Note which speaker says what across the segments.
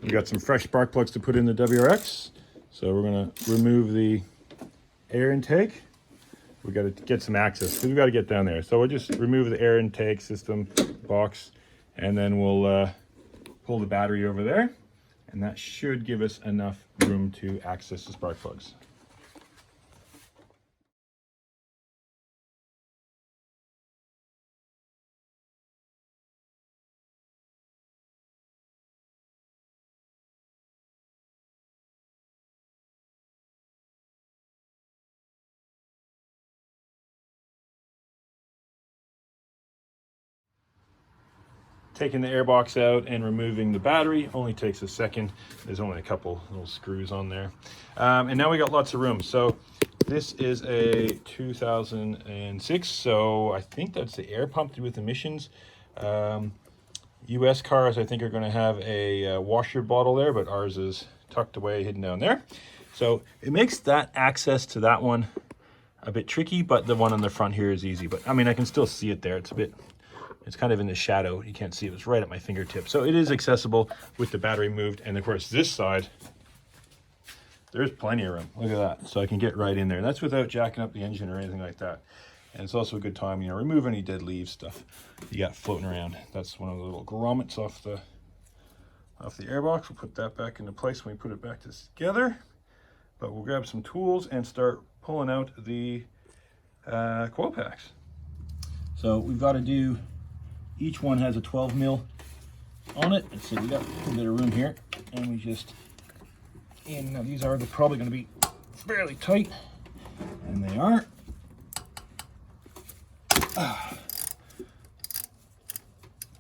Speaker 1: We got some fresh spark plugs to put in the WRX. So we're gonna remove the air intake. We got to get some access because we got to get down there. So we'll just remove the air intake system box, and then we'll pull the battery over there, and that should give us enough room to access the spark plugs. Taking the air box out and removing the battery only takes a second. There's only a couple little screws on there. And now we got lots of room. So this is a 2006, so I think that's the air pump with emissions. US cars, I think, are going to have a washer bottle there, but ours is tucked away, hidden down there. So it makes that access to that one a bit tricky, but the one on the front here is easy. But I mean, I can still see it there. It's kind of in the shadow. You can't see it. It's right at my fingertip. So it is accessible with the battery moved. And of course, this side, there's plenty of room. Look at that. So I can get right in there. And that's without jacking up the engine or anything like that. And it's also a good time, you know, remove any dead leaves stuff you got floating around. That's one of the little grommets off the airbox. We'll put that back into place when we put it back together. But we'll grab some tools and start pulling out the coil packs. So we've got to do, each one has a 12 mil on it. And so we got a little bit of room here, and we just, and now these are probably going to be fairly tight, and they are.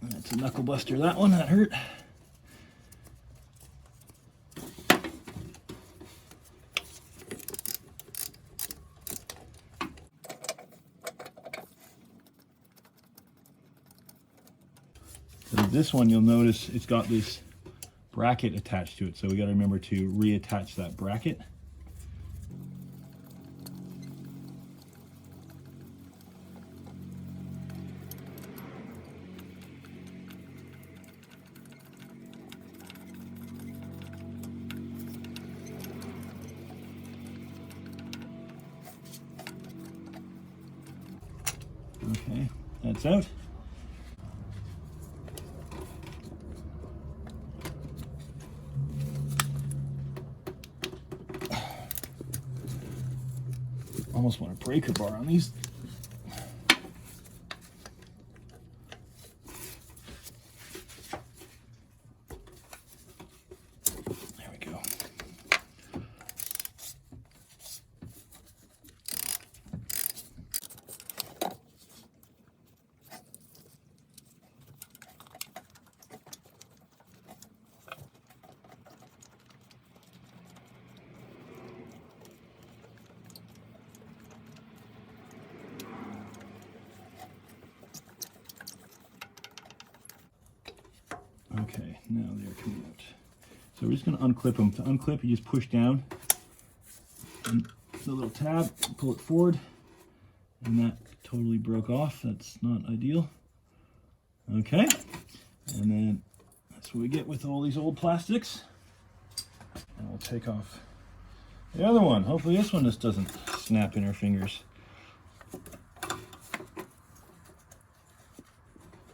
Speaker 1: That's a knuckle buster, that one, that hurt. So this one, you'll notice it's got this bracket attached to it, so we got to remember to reattach that bracket. Okay, that's out. Almost want a breaker bar on these. There we go. Okay, now they're coming out. So we're just going to unclip them. To unclip, you just push down and the little tab, pull it forward, and that totally broke off. That's not ideal. Okay, and then that's what we get with all these old plastics. And we'll take off the other one. Hopefully this one just doesn't snap in our fingers.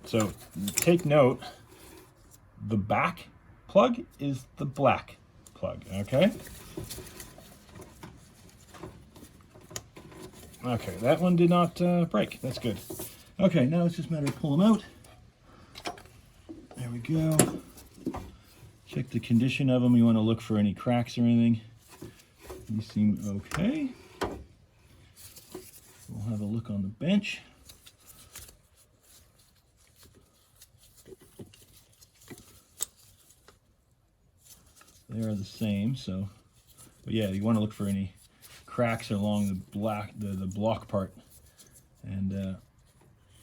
Speaker 1: So take note, the back plug is the black plug, okay? Okay, that one did not break. That's good. Okay, now it's just a matter of pulling them out. There we go. Check the condition of them. You want to look for any cracks or anything. These seem okay. We'll have a look on the bench. They are the same, so, but yeah, you want to look for any cracks along the block part, and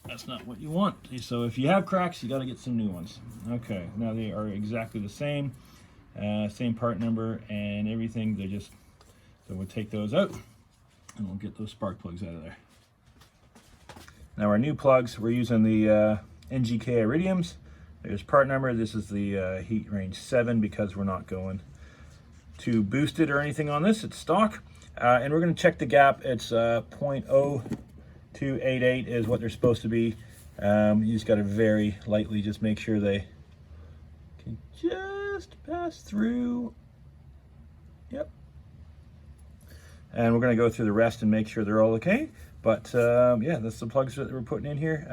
Speaker 1: that's not what you want. So if you have cracks, you got to get some new ones. Okay, now they are exactly the same, same part number and everything. They're just, so we'll take those out and we'll get those spark plugs out of there. Now our new plugs, we're using the NGK Iridiums There's part number. This is the heat range 7 because we're not going to boost it or anything on this. It's stock. And we're going to check the gap. It's 0.0288 is what they're supposed to be. You just got to very lightly just make sure they can just pass through. Yep. And we're going to go through the rest and make sure they're all okay. But yeah, that's the plugs that we're putting in here.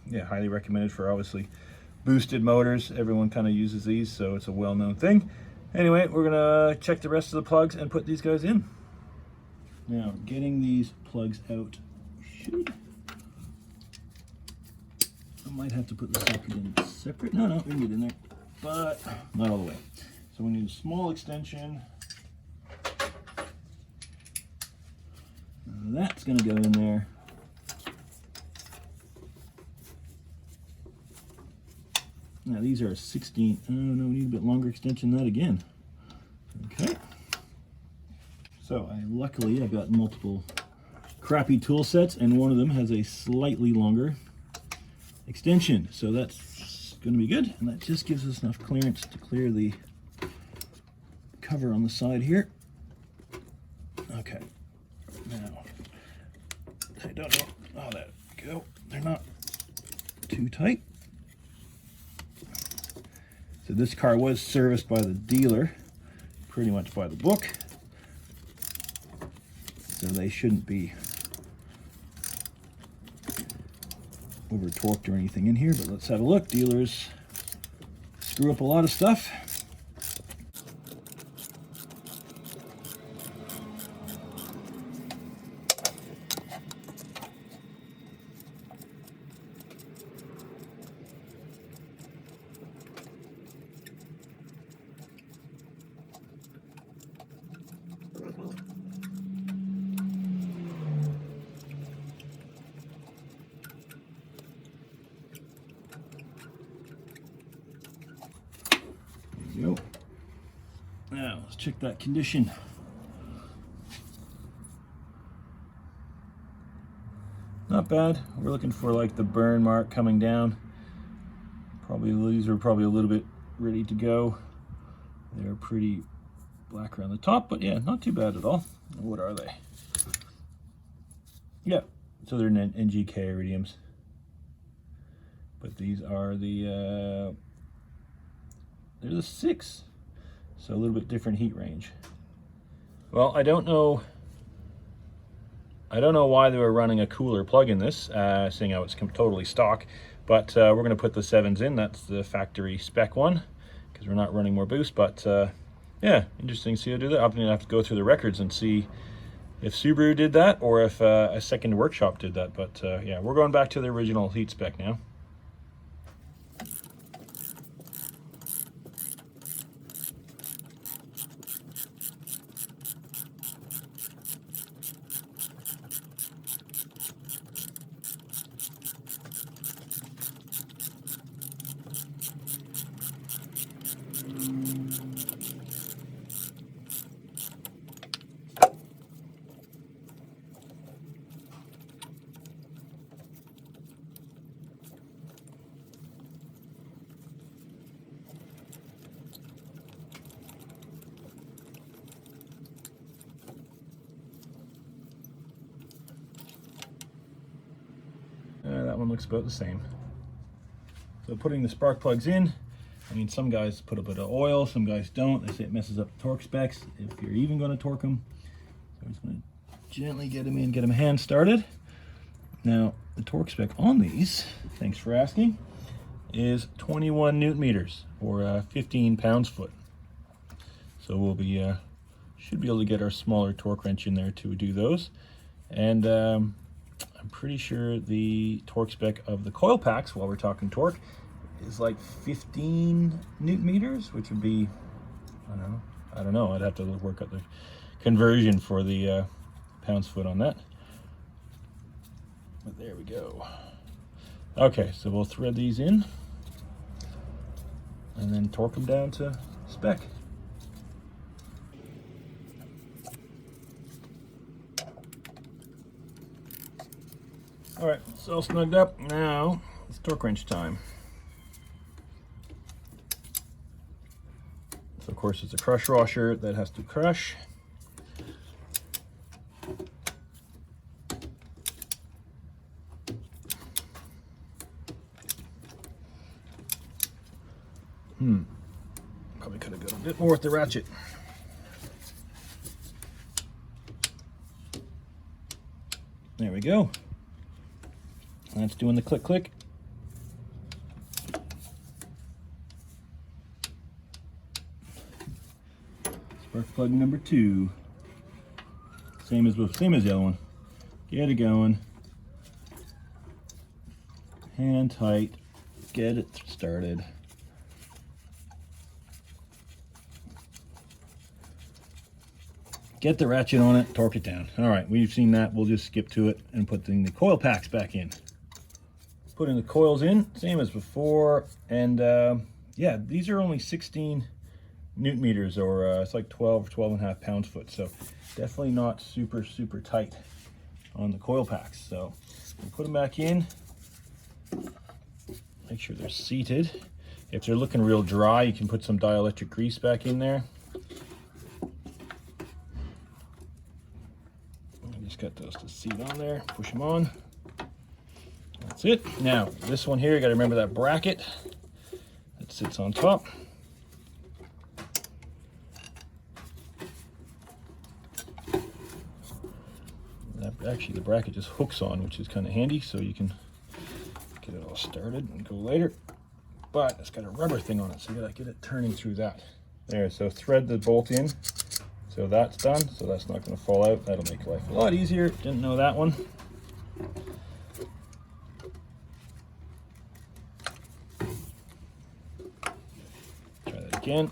Speaker 1: Yeah, highly recommended for obviously boosted motors. Everyone kind of uses these, so it's a well-known thing. Anyway, we're going to check the rest of the plugs and put these guys in. Now, getting these plugs out should... I might have to put the socket in separate. No, we can get in there, but not all the way. So we need a small extension. That's going to go in there. Now these are 16. Oh no, we need a bit longer extension than that again. Okay. So luckily I've got multiple crappy tool sets, and one of them has a slightly longer extension. So that's going to be good, and that just gives us enough clearance to clear the cover on the side here. Okay. Now, I don't know. Oh, there we go. They're not too tight. So this car was serviced by the dealer, pretty much by the book. So they shouldn't be over torqued or anything in here, but let's have a look. Dealers screw up a lot of stuff. Go. Now let's check that condition. Not bad. We're looking for like the burn mark coming down. Probably these are probably a little bit ready to go. They're pretty black around the top, but yeah, not too bad at all. What are they? Yeah, so they're NGK Iridiums. But these are the they're the 6, so a little bit different heat range. Well, I don't know why they were running a cooler plug in this, seeing how it's totally stock, but we're going to put the 7s in. That's the factory spec one, because we're not running more boost. But yeah, interesting to see how to do that. I'm going to have to go through the records and see if Subaru did that or if a second workshop did that. But yeah, we're going back to the original heat spec now. That one looks about the same. So putting the spark plugs in, I mean, some guys put a bit of oil, some guys don't. They say it messes up torque specs if you're even going to torque them. So I'm just going to gently get them in, get them hand started. Now, the torque spec on these, thanks for asking, is 21 Newton meters, or 15 pounds-foot. So we'll be, should be able to get our smaller torque wrench in there to do those. And I'm pretty sure the torque spec of the coil packs, while we're talking torque, is like 15 Newton meters, which would be, I don't know. I'd have to work out the conversion for the pounds-foot on that. But there we go. Okay, so we'll thread these in and then torque them down to spec. All right, it's all snugged up. Now it's torque wrench time. So of course it's a crush washer that has to crush. Probably could have got a bit more with the ratchet. There we go. That's doing the click click. Spark plug number 2. Same as the other one. Get it going. Hand tight. Get it started. Get the ratchet on it, torque it down. All right, we've seen that. We'll just skip to it and put the coil packs back in. Putting the coils in, same as before. And yeah, these are only 16 Newton meters, or it's like 12.5 pounds-foot. So definitely not super tight on the coil packs. So we'll put them back in. Make sure they're seated. If they're looking real dry, you can put some dielectric grease back in there. Got those to seat on there, push them on. That's it. Now, this one here, you got to remember that bracket that sits on top. Actually, the bracket just hooks on, which is kind of handy, so you can get it all started and go later. But it's got a rubber thing on it, so you got to get it turning through that. There, so thread the bolt in. So that's done, so that's not going to fall out. That'll make life a lot easier. Didn't know that one. Try that again.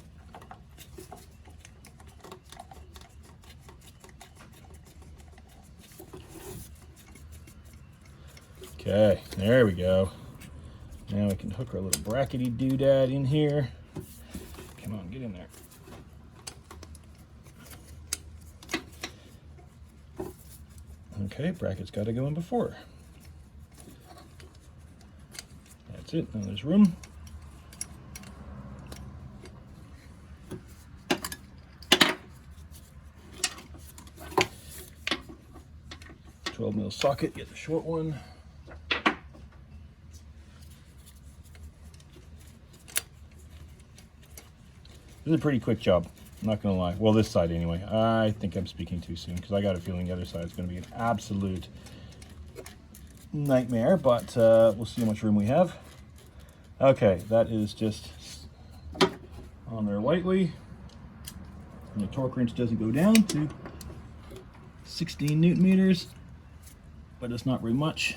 Speaker 1: Okay, there we go. Now we can hook our little brackety doodad in here. Come on, get in there. Okay, bracket's got to go in before. That's it. Now there's room. .12mm socket. Get the short one. This is a pretty quick job. I'm not gonna lie. Well, this side anyway. I think I'm speaking too soon because I got a feeling the other side is gonna be an absolute nightmare, but we'll see how much room we have. Okay, that is just on there lightly. And the torque wrench doesn't go down to 16 Newton meters, but it's not very much.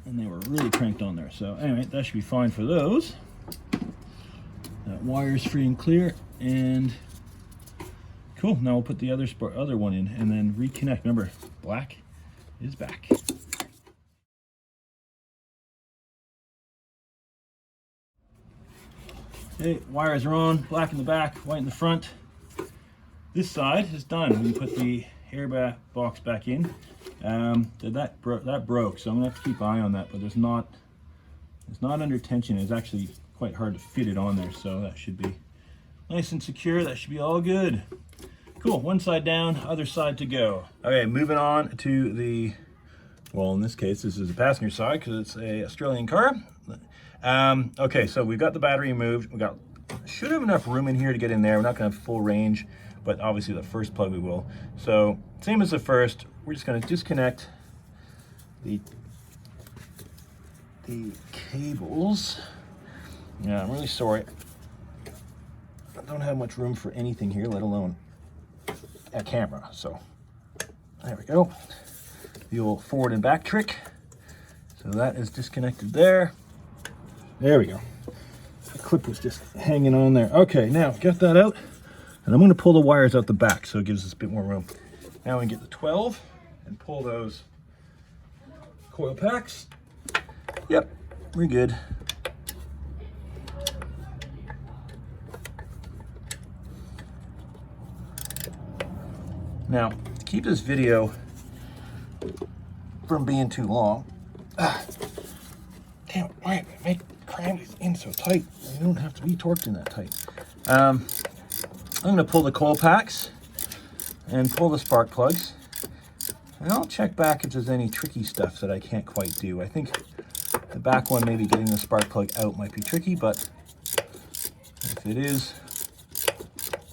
Speaker 1: And they were really cranked on there. So anyway, that should be fine for those. That wire's free and clear, and cool. Now we'll put the other one in and then reconnect. Remember, black is back. Okay, wires are on, black in the back, white in the front. This side is done. We put the air box back in. That broke, so I'm gonna have to keep an eye on that, but it's not under tension. It's actually quite hard to fit it on there, so that should be nice and secure. That should be all good. Cool, one side down, other side to go. Okay, moving on to the, well, in this case, this is the passenger side because it's a Australian car. Okay, so we've got the battery moved. Should have enough room in here to get in there. We're not gonna have full range, but obviously the first plug we will. So same as the first, we're just gonna disconnect the cables. Yeah, I'm really sorry. I don't have much room for anything here, let alone a camera. So there we go. The old forward and back trick. So that is disconnected there. There we go. The clip was just hanging on there. Okay, now get that out. And I'm going to pull the wires out the back so it gives us a bit more room. Now we can get the 12 and pull those coil packs. Yep, we're good. Now, to keep this video from being too long, damn, why make cram these in so tight. You don't have to be torqued in that tight. I'm going to pull the coil packs and pull the spark plugs. And I'll check back if there's any tricky stuff that I can't quite do. I think the back one, maybe getting the spark plug out might be tricky, but if it is,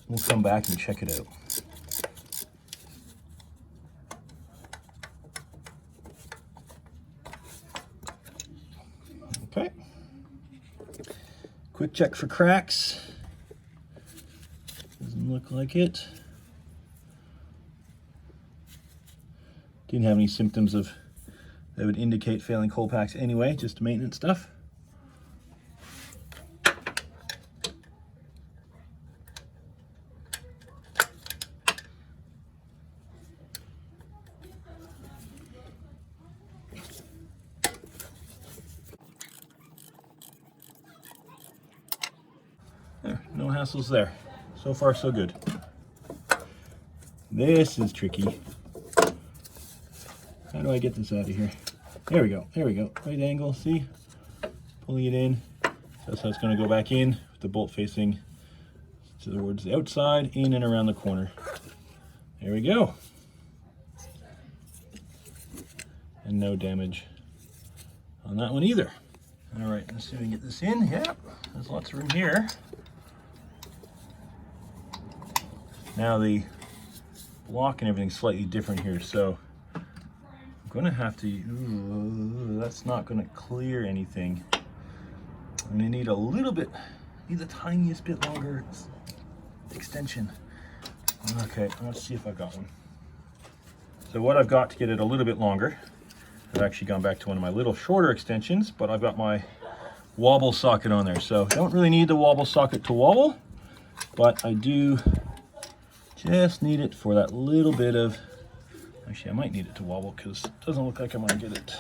Speaker 1: we'll come back and check it out. Okay. Quick check for cracks. Doesn't look like it. Didn't have any symptoms of that would indicate failing coil packs anyway, just maintenance stuff. There, no hassles there. So far, so good. This is tricky. How do I get this out of here? There we go, there we go. Right angle, see? Pulling it in. So that's how it's gonna go back in, with the bolt facing towards the outside, in and around the corner. There we go. And no damage on that one either. All right, let's see if we can get this in. Yeah, there's lots of room here. Now the block and everything's slightly different here, so gonna have to, that's not gonna clear anything. I'm gonna need a little bit, need the tiniest bit longer extension. Okay, let's see if I've got one. So what I've got to get it a little bit longer, I've actually gone back to one of my little shorter extensions, but I've got my wobble socket on there. So don't really need the wobble socket to wobble, but I do just need it for that little bit of, actually, I might need it to wobble because it doesn't look like I'm going to get it.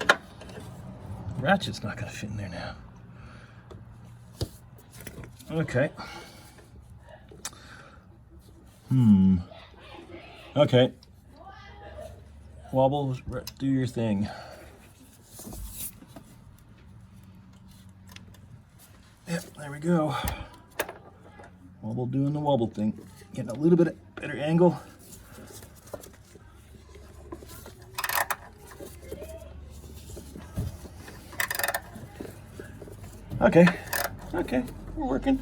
Speaker 1: The ratchet's not going to fit in there now. Okay. Okay. Wobble, do your thing. Yep, there we go. Wobble doing the wobble thing. Getting a little bit better angle. Okay, okay, we're working.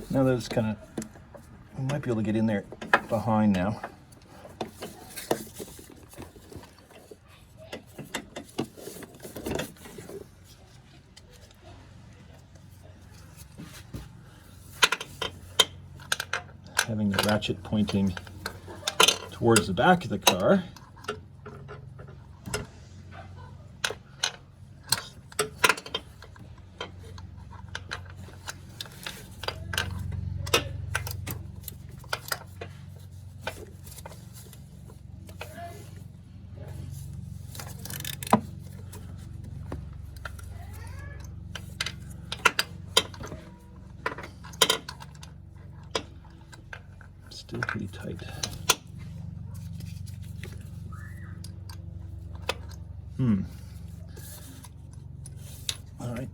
Speaker 1: Now that it's kind of, we might be able to get in there behind now. Having the ratchet pointing towards the back of the car. Still pretty tight. All right.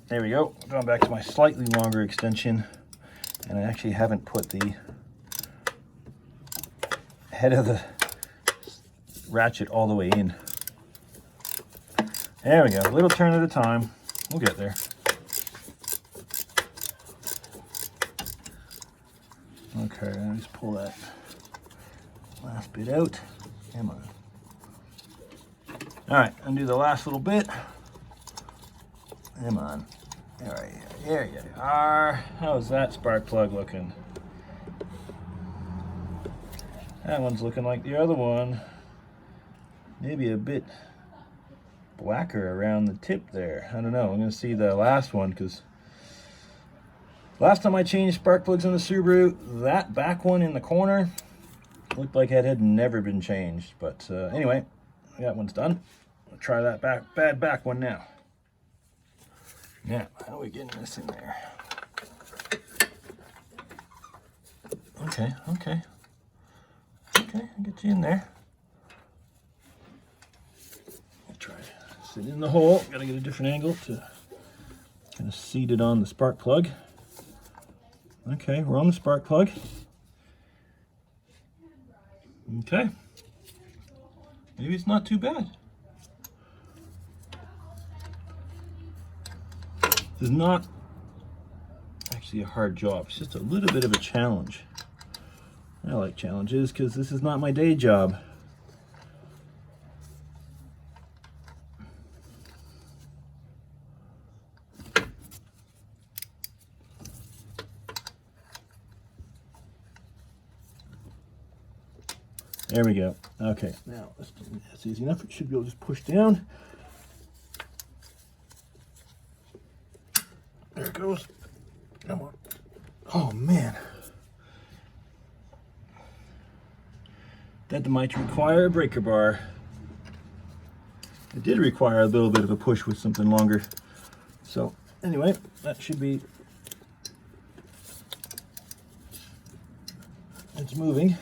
Speaker 1: There we go. Going back to my slightly longer extension, and I actually haven't put the head of the ratchet all the way in. There we go. A little turn at a time. We'll get there. Okay, let me just pull that last bit out. Come on. All right, undo the last little bit. Come on. All right, there you are. How's that spark plug looking? That one's looking like the other one. Maybe a bit blacker around the tip there. I don't know. I'm going to see the last one because last time I changed spark plugs on the Subaru, that back one in the corner looked like it had never been changed. But anyway, that one's done. I'll try that bad back one now. Now, how are we getting this in there? Okay, I'll get you in there. Gets it in the hole. Got to get a different angle to kind of seat it on the spark plug. Okay, we're on the spark plug. Okay. Maybe it's not too bad. This is not actually a hard job. It's just a little bit of a challenge. I like challenges because this is not my day job. There we go. Okay, now that's easy enough. It should be able to just push down. There it goes. Come on. Oh man. That might require a breaker bar. It did require a little bit of a push with something longer. So anyway, that should be, it's moving.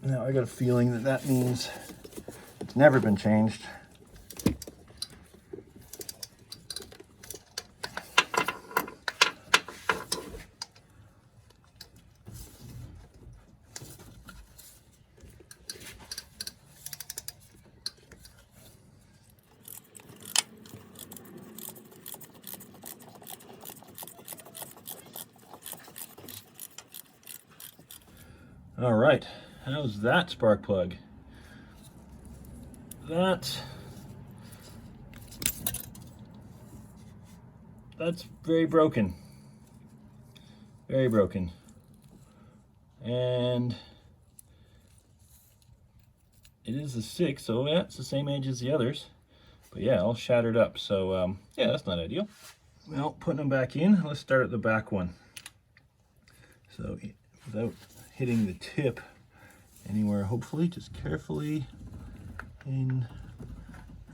Speaker 1: Now I got a feeling that that means it's never been changed. All right, how's that spark plug? That's very broken. Very broken. And it is a 6, so yeah, it's the same age as the others. But yeah, all shattered up. So yeah, that's not ideal. Well, putting them back in, let's start at the back one. So without hitting the tip anywhere, hopefully, just carefully in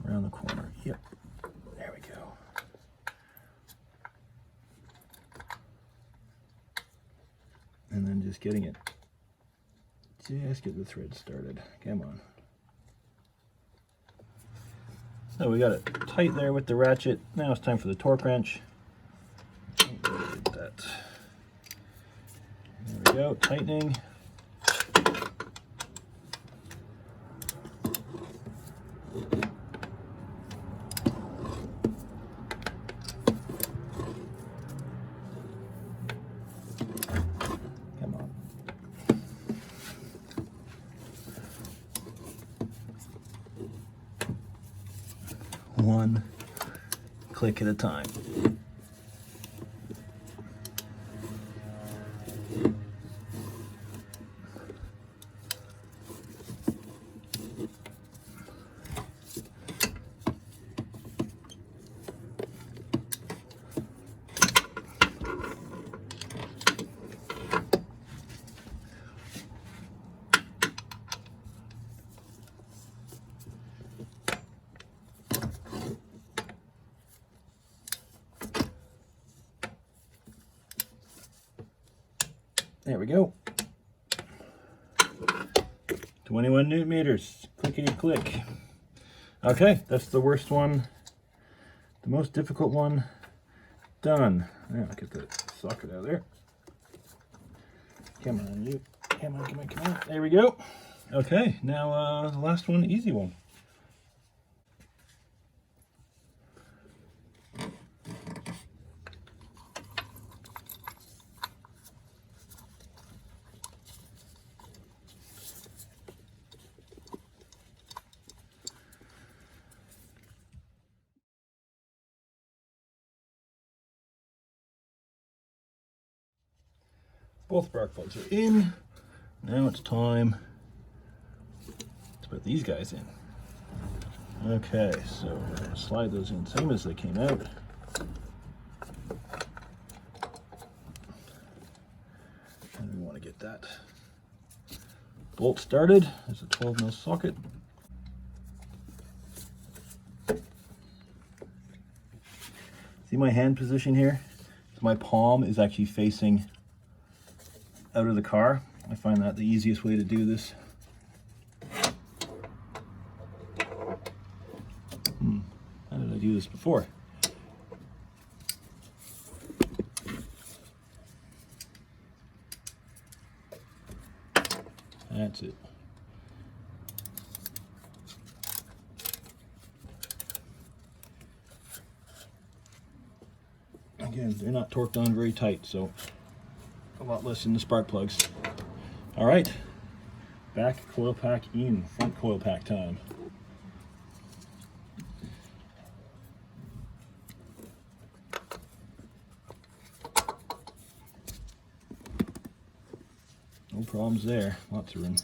Speaker 1: around the corner. Yep, there we go. And then just getting it, just get the thread started. Come on. So we got it tight there with the ratchet. Now it's time for the torque wrench. That. There we go, tightening. Come on. One click at a time. There we go. 21 newton meters. Clickety click. Okay, that's the worst one. The most difficult one done. Now I'll get the socket out of there. Come on, you. Come on, come on, come on. There we go. Okay, now the last one, the easy one. Both spark plugs are in. Now it's time to put these guys in. Okay, so we're going to slide those in same as they came out. And we want to get that bolt started. There's a 12mm socket. See my hand position here? So my palm is actually facing out of the car. I find that the easiest way to do this. this before. That's it. Again, they're not torqued on very tight, so a lot less in the spark plugs. All right, back coil pack in, front coil pack time. No problems there, lots of room.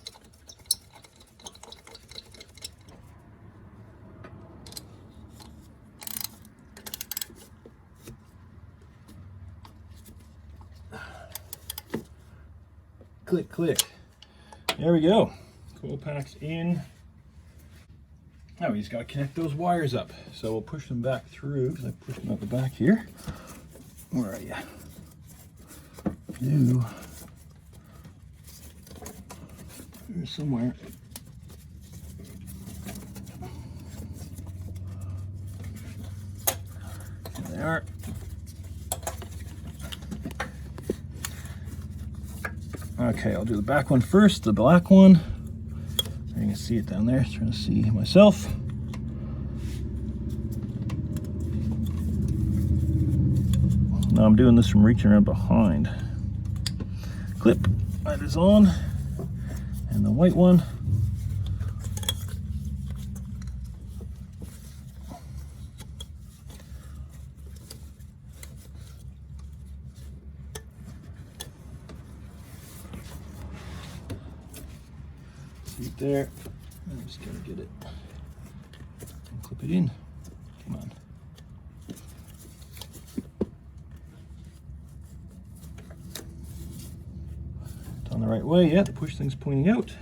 Speaker 1: Click, click. There we go. Coil packs in. Now we just got to connect those wires up. So we'll push them back through, because I pushed them out the back here. Where are you? You. There's somewhere. There they are. Okay, I'll do the back one first, the black one. You can see it down there, trying to see myself. Now I'm doing this from reaching around behind. Clip, that is on. And the white one. Right there. I'm just gonna get it and clip it in. Come on. Done the right way. Yeah, the push thing's pointing out.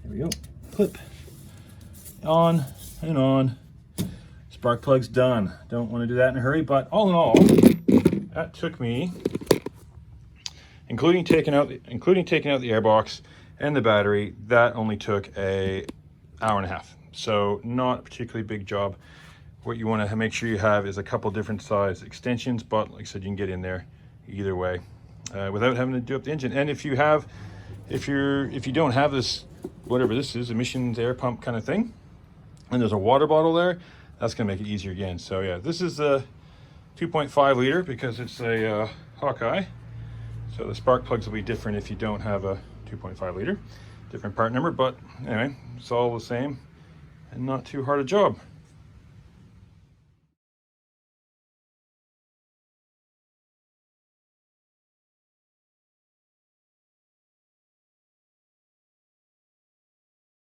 Speaker 1: There we go. Clip. On and on. Spark plug's done. Don't want to do that in a hurry, but all in all, that took me, including taking out the airbox and the battery, that only took an hour and a half. So not a particularly big job. What you want to make sure you have is a couple different size extensions, but like I said, you can get in there either way without having to do up the engine. And if you don't have this, whatever this is, emissions air pump kind of thing, and there's a water bottle there, that's gonna make it easier again. So yeah, this is a 2.5 liter because it's a Hawkeye. So the spark plugs will be different if you don't have a 2.5 liter, different part number, but anyway, it's all the same and not too hard a job.